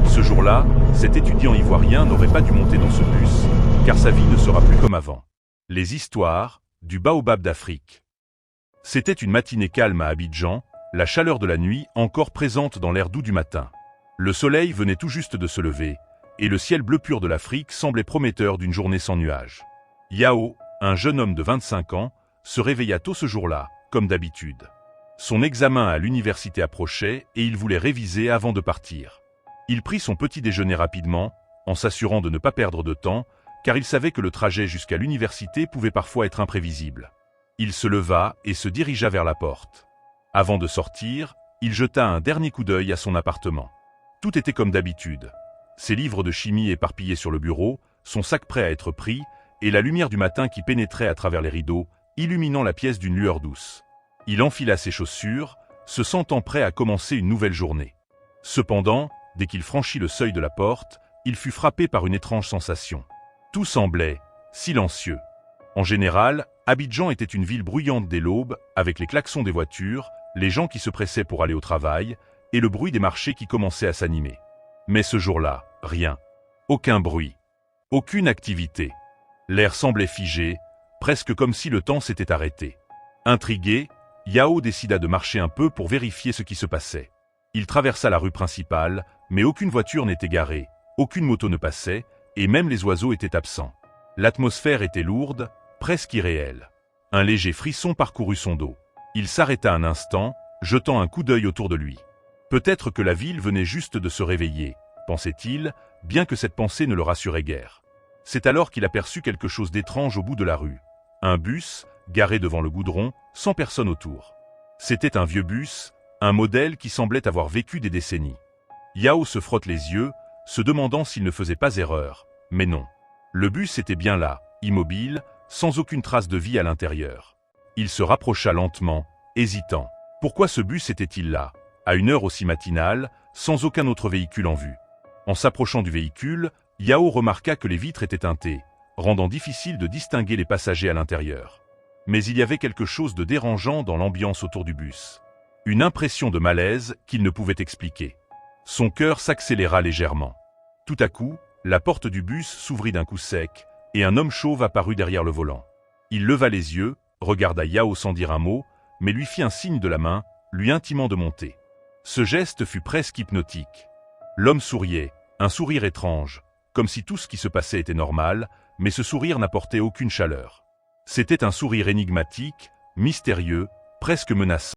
Ce jour-là, cet étudiant ivoirien n'aurait pas dû monter dans ce bus, car sa vie ne sera plus comme avant. Les histoires du baobab d'Afrique. C'était une matinée calme à Abidjan, la chaleur de la nuit encore présente dans l'air doux du matin. Le soleil venait tout juste de se lever, et le ciel bleu pur de l'Afrique semblait prometteur d'une journée sans nuages. Yao, un jeune homme de 25 ans, se réveilla tôt ce jour-là, comme d'habitude. Son examen à l'université approchait et il voulait réviser avant de partir. Il prit son petit déjeuner rapidement, en s'assurant de ne pas perdre de temps, car il savait que le trajet jusqu'à l'université pouvait parfois être imprévisible. Il se leva et se dirigea vers la porte. Avant de sortir, il jeta un dernier coup d'œil à son appartement. Tout était comme d'habitude. Ses livres de chimie éparpillés sur le bureau, son sac prêt à être pris, et la lumière du matin qui pénétrait à travers les rideaux, illuminant la pièce d'une lueur douce. Il enfila ses chaussures, se sentant prêt à commencer une nouvelle journée. Cependant, dès qu'il franchit le seuil de la porte, il fut frappé par une étrange sensation. Tout semblait silencieux. En général, Abidjan était une ville bruyante dès l'aube, avec les klaxons des voitures, les gens qui se pressaient pour aller au travail, et le bruit des marchés qui commençaient à s'animer. Mais ce jour-là, rien. Aucun bruit. Aucune activité. L'air semblait figé, presque comme si le temps s'était arrêté. Intrigué, Yao décida de marcher un peu pour vérifier ce qui se passait. Il traversa la rue principale, mais aucune voiture n'était garée, aucune moto ne passait, et même les oiseaux étaient absents. L'atmosphère était lourde, presque irréelle. Un léger frisson parcourut son dos. Il s'arrêta un instant, jetant un coup d'œil autour de lui. Peut-être que la ville venait juste de se réveiller, pensait-il, bien que cette pensée ne le rassurait guère. C'est alors qu'il aperçut quelque chose d'étrange au bout de la rue. Un bus, garé devant le goudron, sans personne autour. C'était un vieux bus, un modèle qui semblait avoir vécu des décennies. Yao se frotte les yeux, se demandant s'il ne faisait pas erreur. Mais non. Le bus était bien là, immobile, sans aucune trace de vie à l'intérieur. Il se rapprocha lentement, hésitant. Pourquoi ce bus était-il là, à une heure aussi matinale, sans aucun autre véhicule en vue? En s'approchant du véhicule, Yao remarqua que les vitres étaient teintées, rendant difficile de distinguer les passagers à l'intérieur. Mais il y avait quelque chose de dérangeant dans l'ambiance autour du bus. Une impression de malaise qu'il ne pouvait expliquer. Son cœur s'accéléra légèrement. Tout à coup, la porte du bus s'ouvrit d'un coup sec, et un homme chauve apparut derrière le volant. Il leva les yeux, regarda Yao sans dire un mot, mais lui fit un signe de la main, lui intimant de monter. Ce geste fut presque hypnotique. L'homme souriait, un sourire étrange, comme si tout ce qui se passait était normal, mais ce sourire n'apportait aucune chaleur. C'était un sourire énigmatique, mystérieux, presque menaçant.